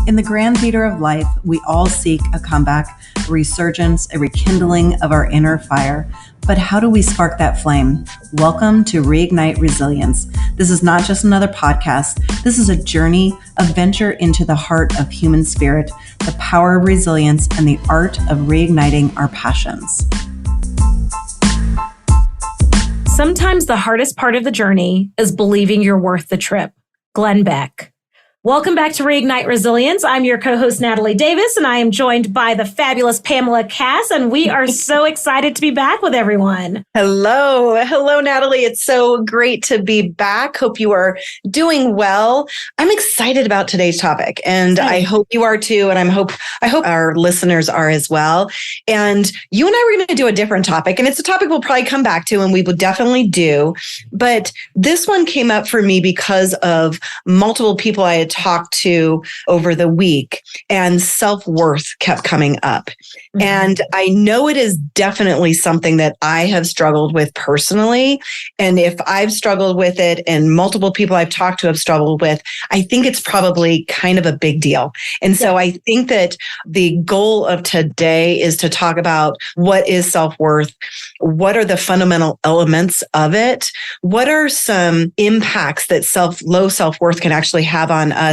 In the grand theater of life, we all seek a comeback, a resurgence, a rekindling of our inner fire. But how do we spark that flame? Welcome to Reignite Resilience. This is not just another podcast. This is a journey, a venture into the heart of human spirit, the power of resilience, and the art of reigniting our passions. Sometimes the hardest part of the journey is believing you're worth the trip. Glenn Beck. Welcome back to Reignite Resilience. I'm your co-host, Natalie Davis, and I am joined by the fabulous Pamela Cass, and we are so excited to be back with everyone. Hello, Natalie. It's so great to be back. Hope you are doing well. I'm excited about today's topic, and I hope you are too, and I hope our listeners are as well. And you and I were going to do a different topic, and it's a topic we'll probably come back to, and we will definitely do. But this one came up for me because of multiple people I had talked to over the week, and self-worth kept coming up. Mm-hmm. And I know it is definitely something that I have struggled with personally. And if I've struggled with it and multiple people I've talked to have struggled with, I think it's probably kind of a big deal. And so I think that the goal of today is to talk about what is self-worth, what are the fundamental elements of it, what are some impacts that low self-worth can actually have on us,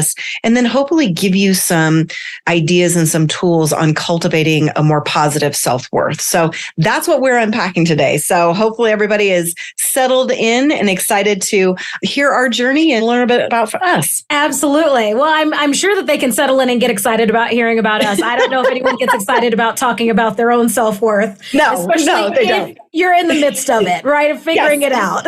and then hopefully give you some ideas and some tools on cultivating a more positive self-worth. So that's what we're unpacking today. So hopefully everybody is settled in and excited to hear our journey and learn a bit about us. Absolutely. Well, I'm sure that they can settle in and get excited about hearing about us. I don't know if anyone gets excited about talking about their own self-worth. No, they don't. You're in the midst of it, right? Of figuring it out.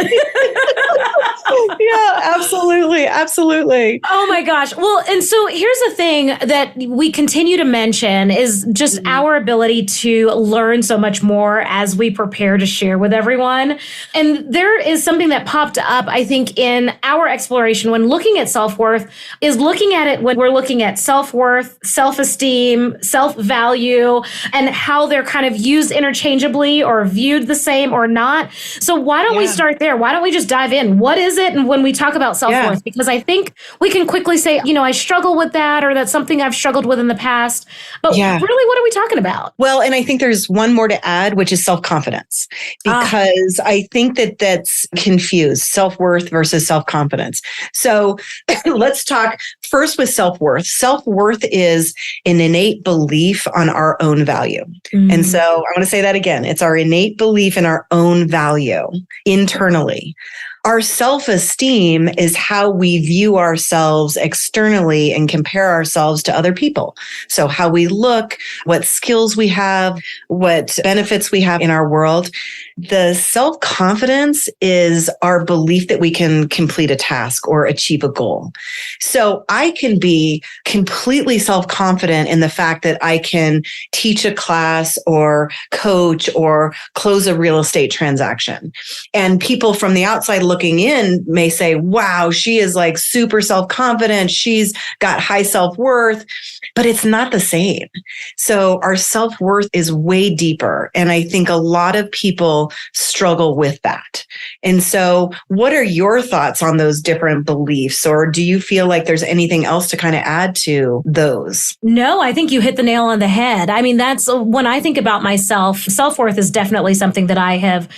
Yeah, absolutely. Oh my gosh. Well, and so here's the thing that we continue to mention is just our ability to learn so much more as we prepare to share with everyone. And there is something that popped up, I think, in our exploration when looking at self-worth, is looking at it when we're looking at self-worth, self-esteem, self-value, and how they're kind of used interchangeably or viewed the same or not. So why don't we start there? Why don't we just dive in? What is it? And when we talk about self-worth, because I think we can quickly say, I struggle with that, or that's something I've struggled with in the past. But really, what are we talking about? Well, and I think there's one more to add, which is self-confidence, because I think that that's confused, self-worth versus self-confidence. So let's talk first with self-worth. Self-worth is an innate belief on our own value. Mm-hmm. And so I want to say that again. It's our innate belief in our own value internally. Our self-esteem is how we view ourselves externally and compare ourselves to other people. So how we look, what skills we have, what benefits we have in our world. The self-confidence is our belief that we can complete a task or achieve a goal. So I can be completely self-confident in the fact that I can teach a class or coach or close a real estate transaction. And people from the outside looking in may say, wow, she is like super self-confident. She's got high self-worth, but it's not the same. So our self-worth is way deeper. And I think a lot of people struggle with that. And so what are your thoughts on those different beliefs? Or do you feel like there's anything else to kind of add to those? No, I think you hit the nail on the head. I mean, that's when I think about myself, self-worth is definitely something that I have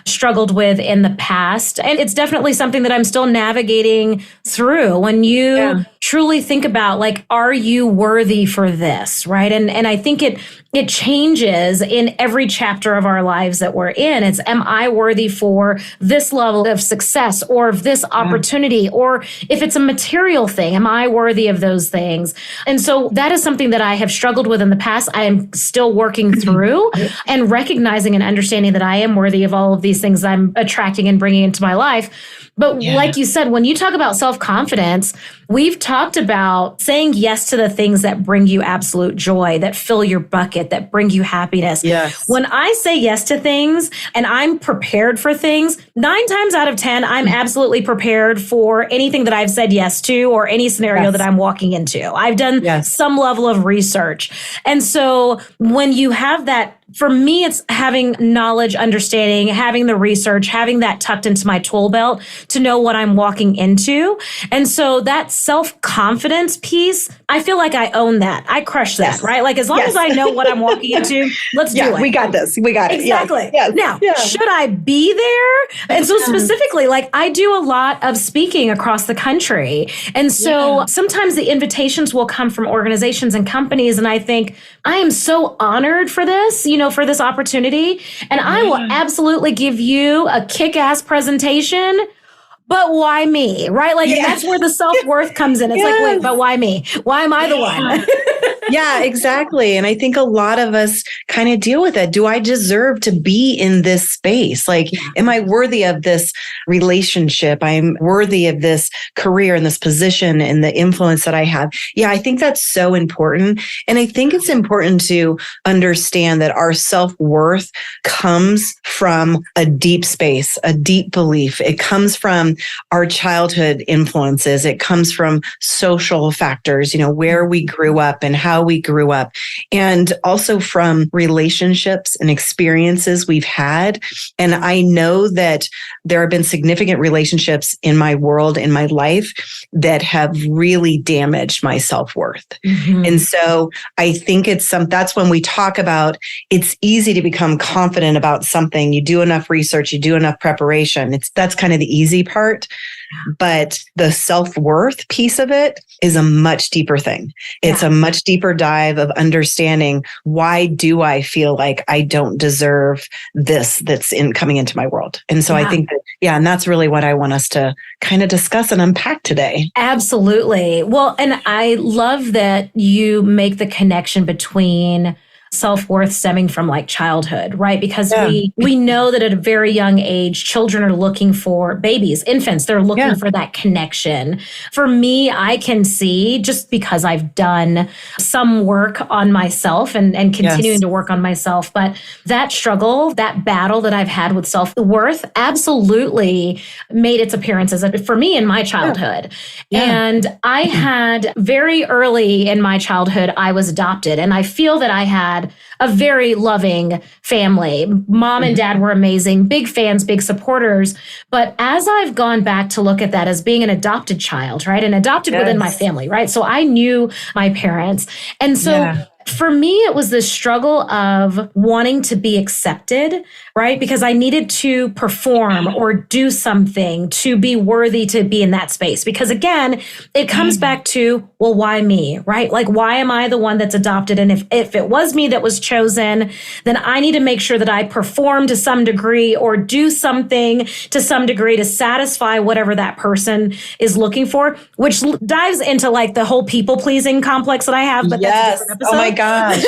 struggled with in the past. And it's definitely something that I'm still navigating through. When you truly think about, like, are you worthy for this, right? And I think it changes in every chapter of our lives that we're in. It's, am I worthy for this level of success or of this opportunity? Or if it's a material thing, am I worthy of those things? And so that is something that I have struggled with in the past. I am still working through and recognizing and understanding that I am worthy of all of these things I'm attracting and bringing into my life. But like you said, when you talk about self-confidence, we've talked about saying yes to the things that bring you absolute joy, that fill your bucket, that bring you happiness. Yes. When I say yes to things and I'm prepared for things, 9 times out of 10, I'm absolutely prepared for anything that I've said yes to or any scenario that I'm walking into. I've done some level of research. And so when you have that For me, it's having knowledge, understanding, having the research, having that tucked into my tool belt to know what I'm walking into. And so that self-confidence piece, I feel like I own that. I crush that, right? Like as long as I know what I'm walking into, let's do it. We got this. We got it. Exactly. Yes. Now, should I be there? And so specifically, like I do a lot of speaking across the country. And so sometimes the invitations will come from organizations and companies. And I think I am so honored for this, for this opportunity. And I will absolutely give you a kick-ass presentation. But why me? Right? Like, and that's where the self-worth comes in. It's like, wait, but why me? Why am I the one? Yeah, exactly. And I think a lot of us kind of deal with it. Do I deserve to be in this space? Like, am I worthy of this relationship? I'm worthy of this career and this position and the influence that I have. Yeah, I think that's so important. And I think it's important to understand that our self-worth comes from a deep space, a deep belief. It comes from our childhood influences. It comes from social factors, where we grew up and how we grew up, and also from relationships and experiences we've had. And I know that there have been significant relationships in my world, in my life, that have really damaged my self-worth. And so I think that's when we talk about it's easy to become confident about something. You do enough research, you do enough preparation. That's kind of the easy part. But the self-worth piece of it is a much deeper thing. It's a much deeper dive of understanding, why do I feel like I don't deserve this that's coming into my world? And so I think that, and that's really what I want us to kind of discuss and unpack today. Absolutely. Well, and I love that you make the connection between self-worth stemming from like childhood, right? Because we know that at a very young age, children are looking for babies, infants, they're looking for that connection. For me, I can see, just because I've done some work on myself and continuing to work on myself, but that struggle, that battle that I've had with self-worth absolutely made its appearances for me in my childhood. And I had very early in my childhood, I was adopted, and I feel that I had a very loving family. Mom and dad were amazing, big fans, big supporters. But as I've gone back to look at that as being an adopted child, right? And adopted within my family, right? So I knew my parents. And so for me, it was this struggle of wanting to be accepted, right? Because I needed to perform or do something to be worthy to be in that space. Because again, it comes back to, well, why me, right? Like, why am I the one that's adopted? And if it was me that was chosen, then I need to make sure that I perform to some degree or do something to some degree to satisfy whatever that person is looking for, which dives into like the whole people pleasing complex that I have. But that's a different episode. Oh my gosh.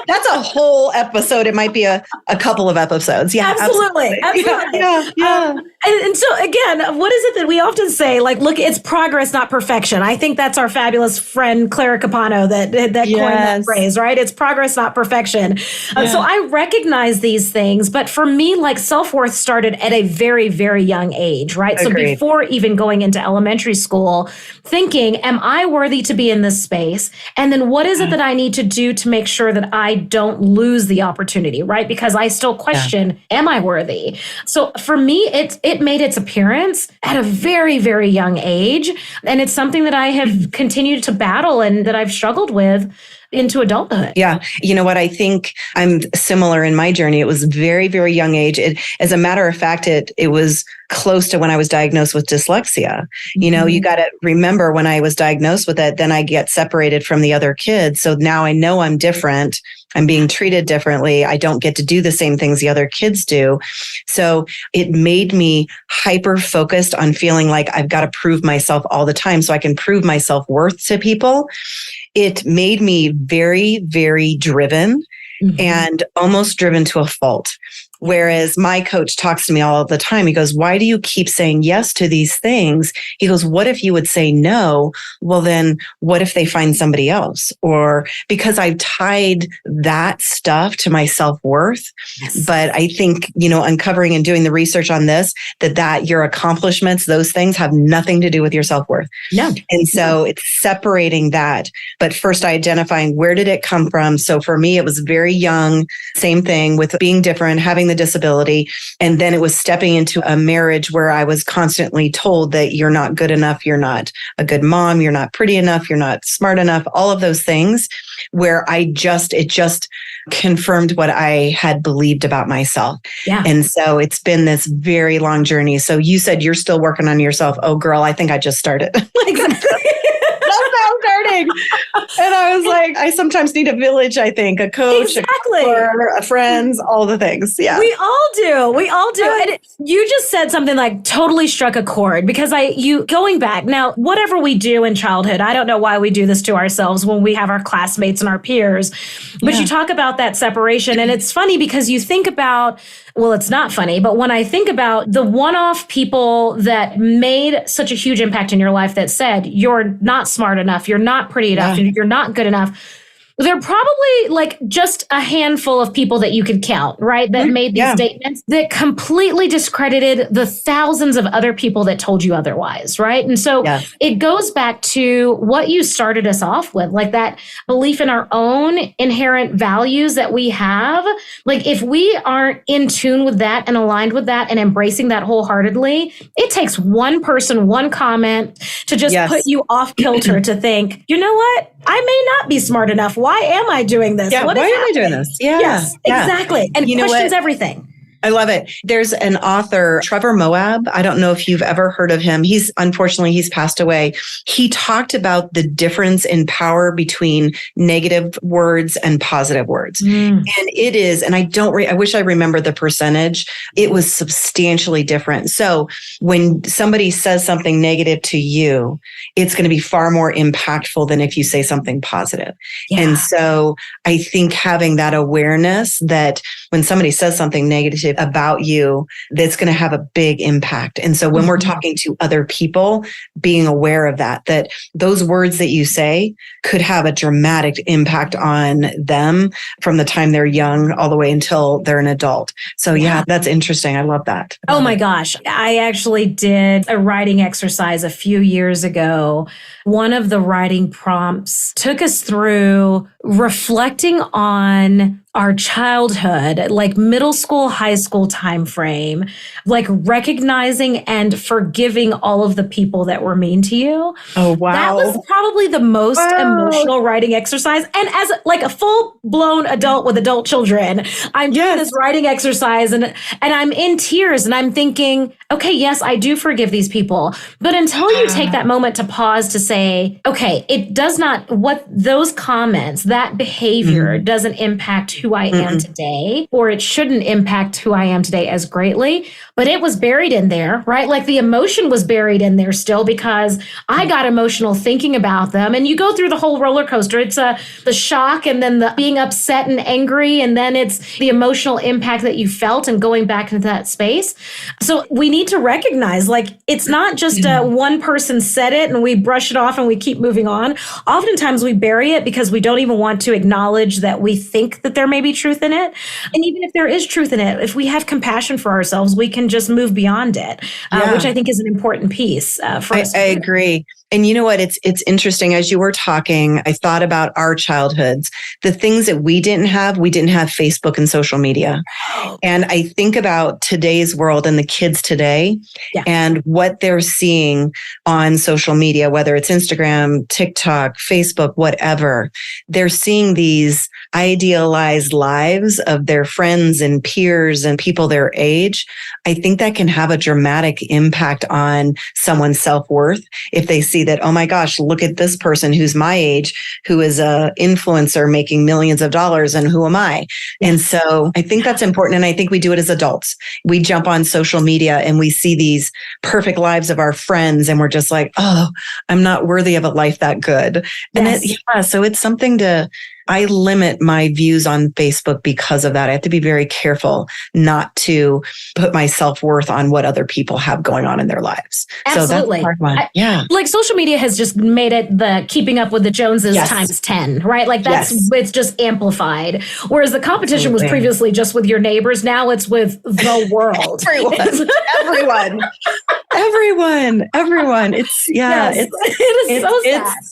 That's a whole episode. It might be a couple of episodes. Yeah, absolutely. And so again, what is it that we often say? Like, look, it's progress, not perfection. I think that's our fabulous friend, Clara Capano, that coined that phrase, right? It's progress, not perfection. So I recognize these things, but for me, like self-worth started at a very, very young age, right? Agreed. So before even going into elementary school, thinking, am I worthy to be in this space? And then what is it that I need to do to make sure that I don't lose the opportunity, right? Because I still question, am I worthy? So for me, it made its appearance at a very, very young age. And it's something that I have continued to battle and that I've struggled with into adulthood. Yeah. You know what? I think I'm similar in my journey. It was very, very young age. As a matter of fact, it was close to when I was diagnosed with dyslexia. You know, you got to remember when I was diagnosed with it, then I get separated from the other kids. So now I know I'm different. I'm being treated differently. I don't get to do the same things the other kids do. So it made me hyper focused on feeling like I've got to prove myself all the time so I can prove my self-worth to people. It made me very, very driven and almost driven to a fault. Whereas my coach talks to me all the time. He goes, why do you keep saying yes to these things? He goes, what if you would say no? Well, then what if they find somebody else? Or because I've tied that stuff to my self-worth. Yes. But I think, uncovering and doing the research on this, that your accomplishments, those things have nothing to do with your self-worth. No. And so it's separating that. But first identifying, where did it come from? So for me, it was very young, same thing with being different, having the disability. And then it was stepping into a marriage where I was constantly told that you're not good enough. You're not a good mom. You're not pretty enough. You're not smart enough. All of those things where it just confirmed what I had believed about myself. Yeah. And so it's been this very long journey. So you said you're still working on yourself. Oh, girl, I think I just started. That's how I'm starting. And I was like, I sometimes need a village, I think, a coach, exactly. a friends, all the things. Yeah. We all do. And you just said something like totally struck a chord because going back now, whatever we do in childhood, I don't know why we do this to ourselves when we have our classmates and our peers, but you talk about that separation. And it's funny because you think about, well, it's not funny, but when I think about the one-off people that made such a huge impact in your life that said, you're not smart enough, you're not pretty enough, you're not good enough, they're probably like just a handful of people that you could count, right? That made these statements that completely discredited the thousands of other people that told you otherwise, right? And so it goes back to what you started us off with, like that belief in our own inherent values that we have. Like if we aren't in tune with that and aligned with that and embracing that wholeheartedly, it takes one person, one comment to just put you off kilter to think, you know what? I may not be smart enough. Why am I doing this? Yeah, why am I doing this? Yeah. Yes, exactly. And questions everything. I love it. There's an author, Trevor Moab. I don't know if you've ever heard of him. Unfortunately, he's passed away. He talked about the difference in power between negative words and positive words. And it is, and I wish I remember the percentage. It was substantially different. So when somebody says something negative to you, it's going to be far more impactful than if you say something positive. Yeah. And so I think having that awareness that when somebody says something negative about you, that's going to have a big impact. And so when we're talking to other people, being aware of that those words that you say could have a dramatic impact on them from the time they're young all the way until they're an adult. So that's interesting. I love that. Oh my gosh. I actually did a writing exercise a few years ago. One of the writing prompts took us through reflecting on our childhood, like middle school, high school timeframe, like recognizing and forgiving all of the people that were mean to you. Oh, wow. That was probably the most emotional writing exercise. And as like a full-blown adult with adult children, I'm doing this writing exercise and I'm in tears and I'm thinking, okay, yes, I do forgive these people. But until you take that moment to pause to say, okay, it does not, what those comments, that behavior doesn't impact who I am today, or it shouldn't impact who I am today as greatly, but it was buried in there, right? Like the emotion was buried in there still because I got emotional thinking about them. And you go through the whole roller coaster. It's the shock and then the being upset and angry. And then it's the emotional impact that you felt and going back into that space. So we need to recognize, like, it's not just one person said it and we brush it off and we keep moving on. Oftentimes we bury it because we don't even want to acknowledge that we think that there may be truth in it. And even if there is truth in it, if we have compassion for ourselves, we can just move beyond it, which I think is an important piece for us. I agree. And you know what? It's interesting. As you were talking, I thought about our childhoods, the things that we didn't have Facebook and social media. And I think about today's world and the kids today and what they're seeing on social media, whether it's Instagram, TikTok, Facebook, whatever. They're seeing these idealized lives of their friends and peers and people their age. I think that can have a dramatic impact on someone's self-worth if they see that, oh my gosh, look at this person who's my age, who is a influencer making millions of dollars, and who am I? And so I think that's important. And I think we do it as adults. We jump on social media and we see these perfect lives of our friends and we're just like, oh, I'm not worthy of a life that good. And so it's something to I limit my views on Facebook because of that. I have to be very careful not to put my self-worth on what other people have going on in their lives. Absolutely. So that's a hard one. Yeah. Like social media has just made it the keeping up with the Joneses times 10, right? Like it's just amplified. Whereas the competition was previously just with your neighbors. Now it's with the world. Everyone. It's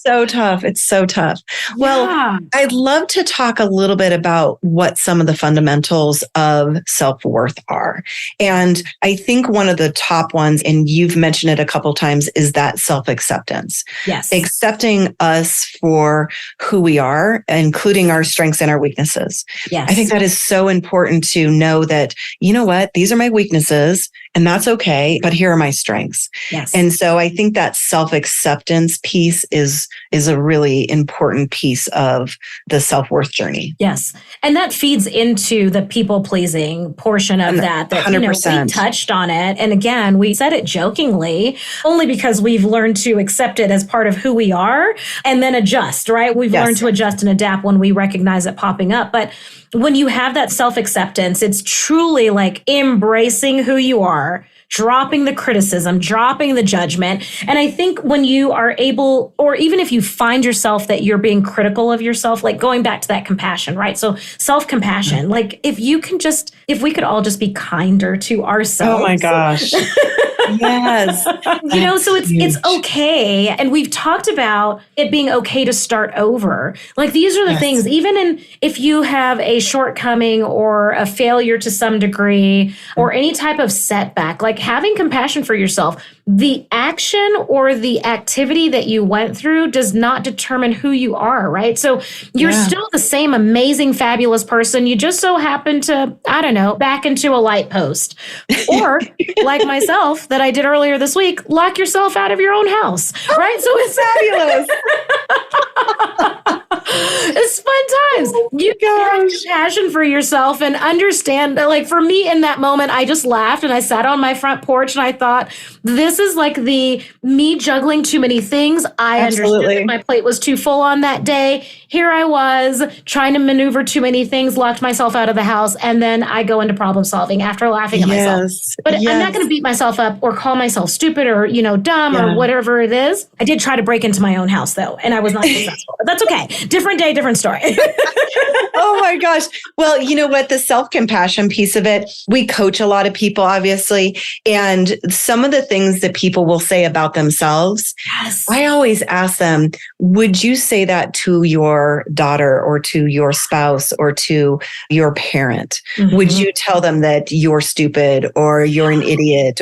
so tough. It's so tough. Well, I'd love to talk a little bit about what some of the fundamentals of self-worth are. And I think one of the top ones, and you've mentioned it a couple times, is that self-acceptance. Yes. Accepting us for who we are, including our strengths and our weaknesses. Yes. I think that is so important to know that, you know what, these are my weaknesses and that's okay, but here are my strengths. Yes. And so I think that self-acceptance piece is a really important piece of the self-worth journey. Yes. And that feeds into the people-pleasing portion of that 100%. We touched on it. And again, we said it jokingly, only because we've learned to accept it as part of who we are and then adjust, right? We've learned to adjust and adapt when we recognize it popping up. But when you have that self-acceptance, it's truly like embracing who you are, dropping the criticism, dropping the judgment. And I think when you are able, or even if you find yourself that you're being critical of yourself, like going back to that compassion, right? So self-compassion, like if we could all just be kinder to ourselves. Oh my gosh. Yes. So it's okay. And we've talked about it being okay to start over. Like these are the things, even if you have a shortcoming or a failure to some degree or any type of setback, like having compassion for yourself, the action or the activity that you went through does not determine who you are, right? So you're still the same amazing, fabulous person. You just so happen to, back into a light post. Or like myself that I did earlier this week, lock yourself out of your own house, right? So it's fabulous. It's fun times. You have compassion for yourself and understand that, like for me in that moment, I just laughed and I sat on my front porch and I thought, this is like me juggling too many things. I understood that my plate was too full on that day. Here I was trying to maneuver too many things, locked myself out of the house. And then I go into problem solving after laughing at myself. But I'm not going to beat myself up or call myself stupid or, dumb or whatever it is. I did try to break into my own house though, and I was not successful. But that's okay. Different day, different story. Oh my gosh. Well, you know what? The self-compassion piece of it, we coach a lot of people, obviously. And some of the things that people will say about themselves, I always ask them, would you say that to your daughter or to your spouse or to your parent? Mm-hmm. Would you tell them that you're stupid or you're an idiot?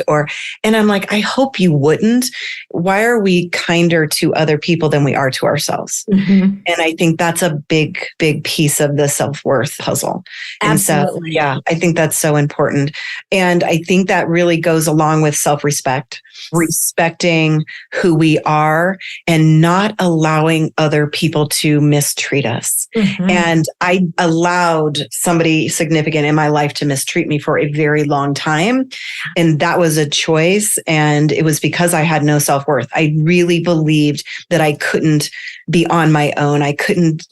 And I'm like, I hope you wouldn't. Why are we kinder to other people than we are to ourselves? Mm-hmm. And I think that's a big, big piece of the self-worth puzzle. Absolutely. And so, I think that's so important. And I think that really goes along with self-respect, respecting who we are and not allowing other people to mistreat us. Mm-hmm. And I allowed somebody significant in my life to mistreat me for a very long time. And that was a choice. And it was because I had no self-worth. I really believed that I couldn't be on my own.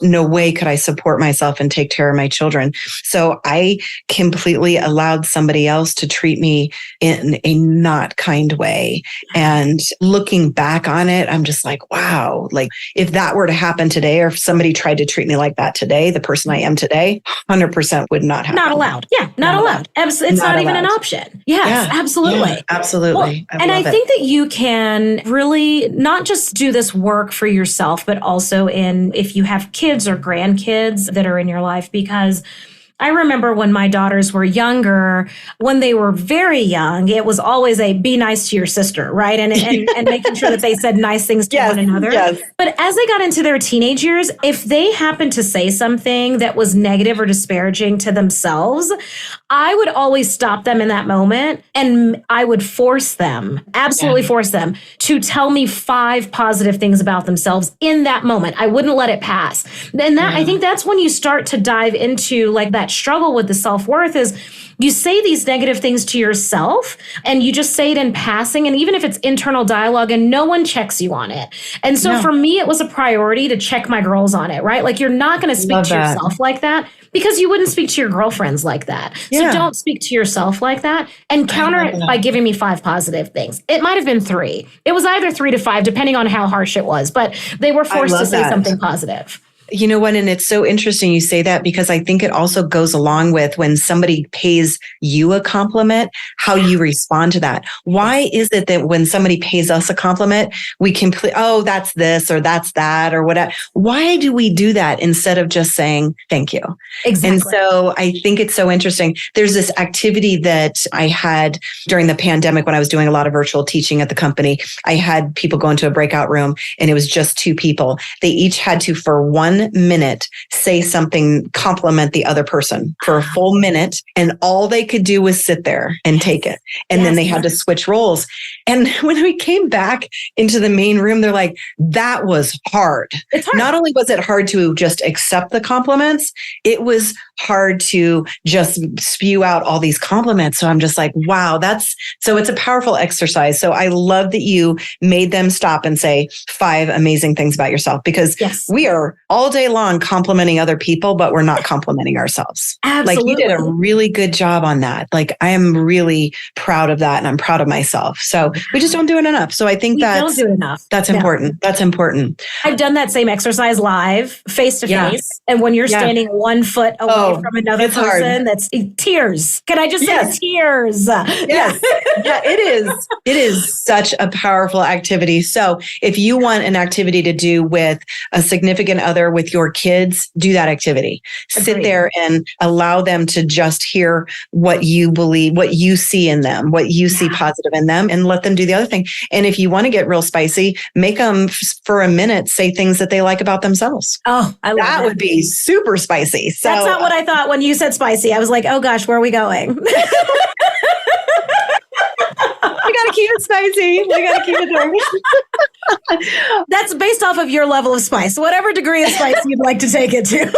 No way could I support myself and take care of my children. So I completely allowed somebody else to treat me in a not kind way. And looking back on it, I'm just like, wow, like if that were to happen today, or if somebody tried to treat me like that today, the person I am today, 100% would not happen. Not allowed. Yeah, not allowed. It's not even an option. Yes, absolutely. Yeah, absolutely. Well, I think that you can really not just do this work for yourself, but also if you have kids or grandkids that are in your life, because I remember when my daughters were younger, when they were very young, it was always be nice to your sister, right? And making sure that they said nice things to one another. Yes. But as they got into their teenage years, if they happened to say something that was negative or disparaging to themselves, I would always stop them in that moment and I would force them, absolutely force them to tell me 5 positive things about themselves in that moment. I wouldn't let it pass. And I think that's when you start to dive into like that that struggle with the self-worth is you say these negative things to yourself and you just say it in passing. And even if it's internal dialogue and no one checks you on it. And so for me, it was a priority to check my girls on it, right? Like you're not going to speak to yourself like that because you wouldn't speak to your girlfriends like that. So don't speak to yourself like that and counter it by giving me 5 positive things. It might have been 3. It was either 3 to 5, depending on how harsh it was, but they were forced to say something positive. You know what? And it's so interesting you say that because I think it also goes along with when somebody pays you a compliment, how you respond to that. Why is it that when somebody pays us a compliment, we oh, that's this or that's that or whatever. Why do we do that instead of just saying thank you? Exactly. And so I think it's so interesting. There's this activity that I had during the pandemic when I was doing a lot of virtual teaching at the company. I had people go into a breakout room and it was just 2 people. They each had to, for 1 minute, say something, compliment the other person for a full minute. And all they could do was sit there and take it. And then they had to switch roles. And when we came back into the main room, they're like, that was hard. It's hard. Not only was it hard to just accept the compliments, it was hard to just spew out all these compliments. So I'm just like, wow, so it's a powerful exercise. So I love that you made them stop and say 5 amazing things about yourself because we are all day long complimenting other people, but we're not complimenting ourselves. Absolutely. Like you did a really good job on that. Like I am really proud of that and I'm proud of myself. So we just don't do it enough. So I think don't do it enough. That's important. That's important. I've done that same exercise live, face to face. And when you're standing 1 foot away from another person, hard. That's tears. Can I just say tears? Yes. It is. It is such a powerful activity. So if you want an activity to do with a significant other, with your kids, do that activity. Agreed. Sit there and allow them to just hear what you believe, what you see in them, what you see positive in them, and let them do the other thing. And if you want to get real spicy, make them for a minute say things that they like about themselves. Oh, I love that. That would be super spicy. So that's not what I thought when you said spicy. I was like, oh gosh, where are we going? We got to keep it spicy. We got to keep it dark. That's based off of your level of spice, whatever degree of spice you'd like to take it to.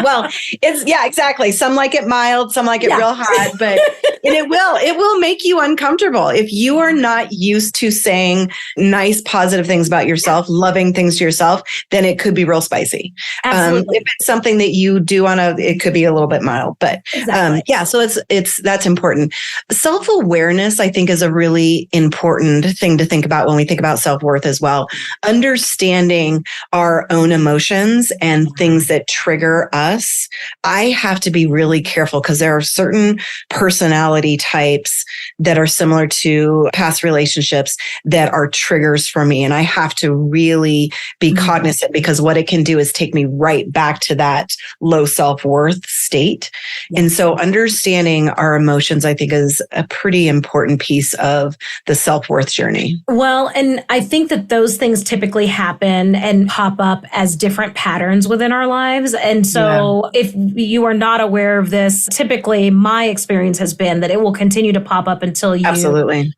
Well, exactly. Some like it mild, some like it real hot, but and it will make you uncomfortable. If you are not used to saying nice, positive things about yourself, loving things to yourself, then it could be real spicy. Absolutely. If it's something that you do it could be a little bit mild, but so that's important. Self-awareness, I think, is a really important thing to think about when we think about self-worth as well. Understanding our own emotions and things that trigger us. I have to be really careful because there are certain personality types that are similar to past relationships that are triggers for me. And I have to really be cognizant because what it can do is take me right back to that low self-worth state. Yes. And so understanding our emotions, I think, is a pretty important piece of the self-worth journey. Well, and I think that those things typically happen and pop up as different patterns within our lives. And so if you are not aware of this, typically my experience has been that it will continue to pop up until you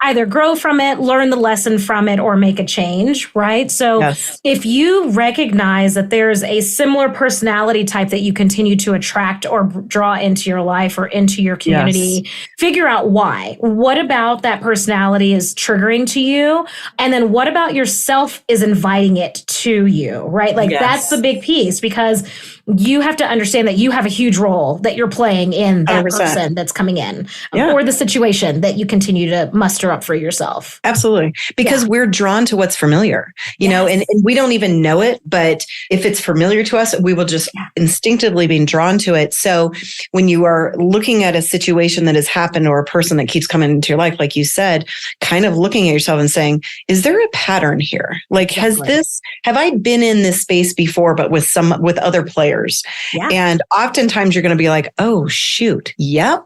either grow from it, learn the lesson from it, or make a change, right? So if you recognize that there's a similar personality type that you continue to attract or draw into your life or into your community, figure out why. What about that personality is triggering to you? And then what about yourself is inviting it to you, right? Like that's the big piece because you have to understand that you have a huge role that you're playing in that 100%. Person that's coming in or the situation that you continue to muster up for yourself. Absolutely. Because we're drawn to what's familiar, you know, and we don't even know it, but if it's familiar to us, we will just instinctively be drawn to it. So when you are looking at a situation that has happened or a person that keeps coming into your life, like you said, kind of looking at yourself and saying, is there a pattern here? Like, have I been in this space before, but with other players? And oftentimes you're going to be like, oh, shoot. Yep.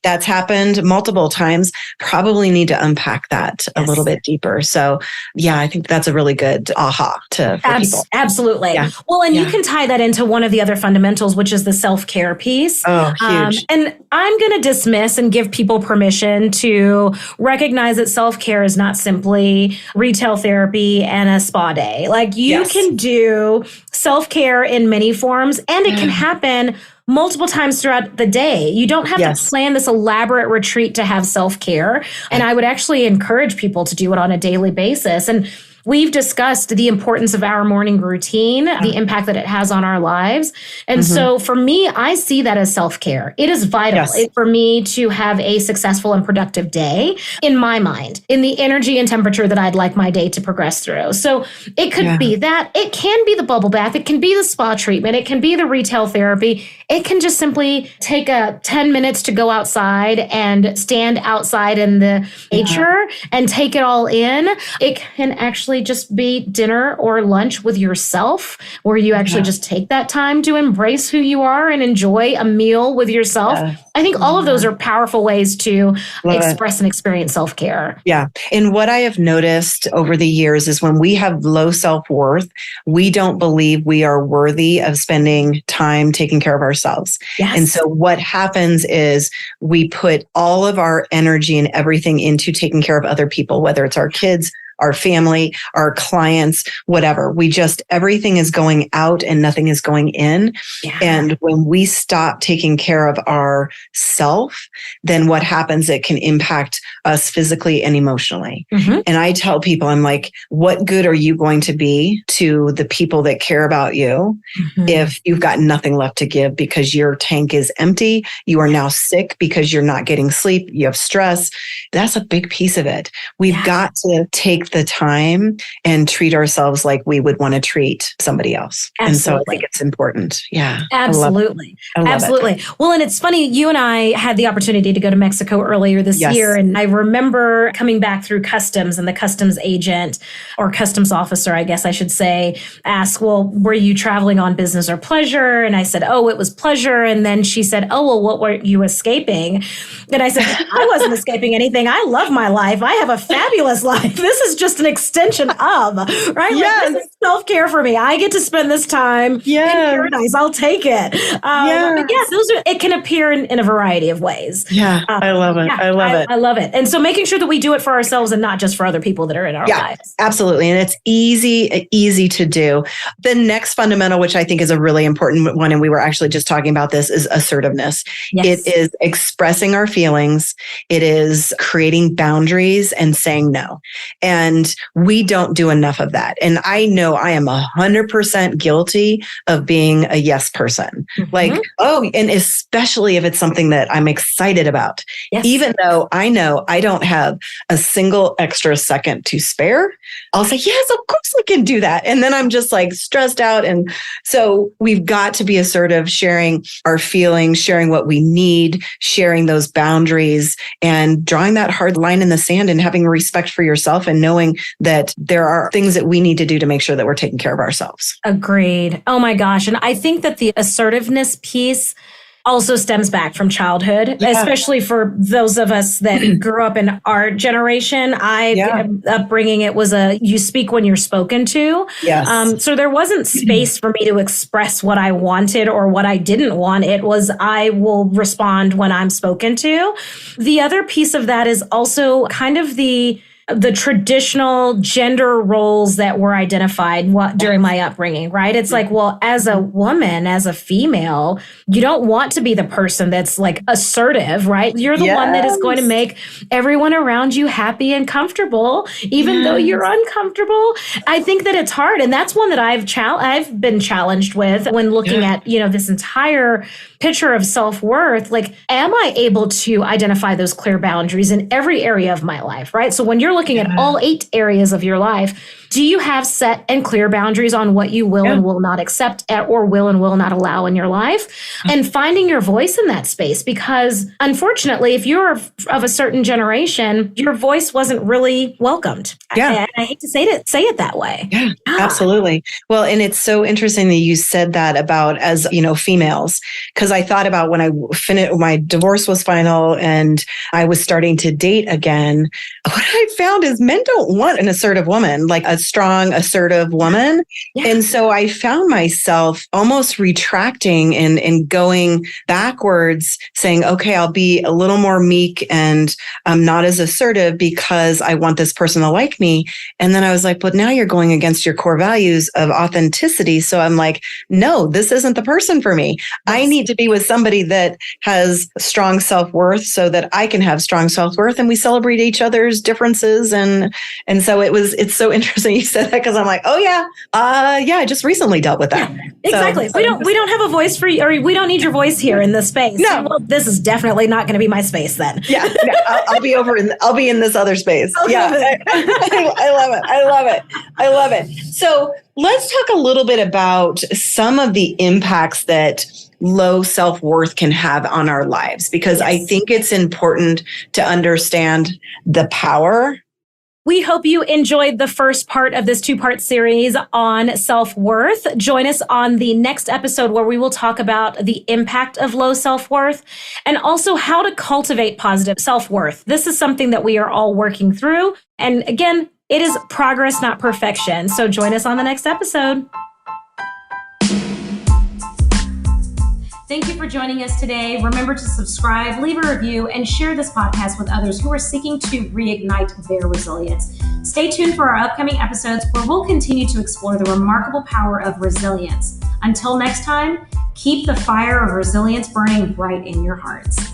That's happened multiple times. Probably need to unpack that a little bit deeper. So I think that's a really good aha for people. Absolutely. Yeah. Well, and you can tie that into one of the other fundamentals, which is the self-care piece. Oh, huge. And I'm going to dismiss and give people permission to recognize that self-care is not simply retail therapy and a spa day. Like you can do self-care in many forms and it can happen multiple times throughout the day. You don't have to plan this elaborate retreat to have self-care. And I would actually encourage people to do it on a daily basis. And we've discussed the importance of our morning routine, the impact that it has on our lives. And so for me, I see that as self-care. It is vital for me to have a successful and productive day in my mind, in the energy and temperature that I'd like my day to progress through. So it could be that. It can be the bubble bath. It can be the spa treatment. It can be the retail therapy. It can just simply take 10 minutes to go outside and stand outside in the nature and take it all in. It can actually just be dinner or lunch with yourself, where you actually just take that time to embrace who you are and enjoy a meal with yourself. I think all of those are powerful ways to express and experience self-care. Yeah. And what I have noticed over the years is when we have low self-worth, we don't believe we are worthy of spending time taking care of ourselves. Yes. And so what happens is we put all of our energy and everything into taking care of other people, whether it's our kids, our family, our clients, whatever. Everything is going out and nothing is going in. Yeah. And when we stop taking care of ourself, then what happens, it can impact us physically and emotionally. And I tell people, I'm like, what good are you going to be to the people that care about you if you've got nothing left to give because your tank is empty? You are now sick because you're not getting sleep. You have stress. That's a big piece of it. We've got to take the time and treat ourselves like we would want to treat somebody else. Absolutely. And so I think it's important. Yeah. Absolutely. I love Absolutely. it. Well, and it's funny, you and I had the opportunity to go to Mexico earlier this year. And I remember coming back through customs, and the customs agent or customs officer, I guess I should say, asked, well, were you traveling on business or pleasure? And I said, oh, it was pleasure. And then she said, oh, well, what were you escaping? And I said, I wasn't escaping anything. I love my life. I have a fabulous life. This is just an extension of, right? Like, this is self-care for me. I get to spend this time in paradise. I'll take it. But yes, it can appear in a variety of ways. Yeah, I love it. I love it. I love it. And so making sure that we do it for ourselves and not just for other people that are in our lives. Absolutely. And it's easy to do. The next fundamental, which I think is a really important one, and we were actually just talking about this, is assertiveness. Yes. It is expressing our feelings. It is creating boundaries and saying no. And we don't do enough of that. And I know I am 100% guilty of being a yes person. Like, and especially if it's something that I'm excited about, even though I know I don't have a single extra second to spare, I'll say, yes, of course I can do that. And then I'm just like stressed out. And so we've got to be assertive, sharing our feelings, sharing what we need, sharing those boundaries, and drawing that hard line in the sand and having respect for yourself and knowing that there are things that we need to do to make sure that we're taking care of ourselves. Agreed. Oh my gosh. And I think that the assertiveness piece also stems back from childhood, especially for those of us that grew up in our generation. Upbringing, it was you speak when you're spoken to. Yes. So there wasn't space for me to express what I wanted or what I didn't want. It was, I will respond when I'm spoken to. The other piece of that is also kind of the traditional gender roles that were identified during my upbringing, right? It's like, well, as a woman, as a female, you don't want to be the person that's like assertive, right? You're the one that is going to make everyone around you happy and comfortable, even though you're uncomfortable. I think that it's hard. And that's one that I've been challenged with when looking at, this entire picture of self-worth. Like, am I able to identify those clear boundaries in every area of my life, right? So when you're looking at all 8 areas of your life, do you have set and clear boundaries on what you will and will not accept or will and will not allow in your life? And finding your voice in that space, because unfortunately, if you're of a certain generation, your voice wasn't really welcomed. I hate to say it that way. Yeah, absolutely. Well, and it's so interesting that you said that about as, females, because I thought about when I finished, my divorce was final and I was starting to date again, what I found is men don't want an assertive woman, like a strong, assertive woman. Yeah. And so I found myself almost retracting and going backwards, saying, okay, I'll be a little more meek and I'm not as assertive because I want this person to like me. And then I was like, but now you're going against your core values of authenticity. So I'm like, no, this isn't the person for me. I need to be with somebody that has strong self-worth so that I can have strong self-worth and we celebrate each other's differences. And so it's so interesting you said that because I'm like, oh yeah, I just recently dealt with that. Yeah, exactly. So we don't have a voice for you, or we don't need your voice here in this space. No. Well, this is definitely not going to be my space then. Yeah, I'll be I'll be in this other space. Yeah. I love it. So let's talk a little bit about some of the impacts that low self-worth can have on our lives, because I think it's important to understand the power. We hope you enjoyed the first part of this 2-part series on self-worth. Join us on the next episode where we will talk about the impact of low self-worth and also how to cultivate positive self-worth. This is something that we are all working through. And again, it is progress, not perfection. So join us on the next episode. Thank you for joining us today. Remember to subscribe, leave a review, and share this podcast with others who are seeking to reignite their resilience. Stay tuned for our upcoming episodes where we'll continue to explore the remarkable power of resilience. Until next time, keep the fire of resilience burning bright in your hearts.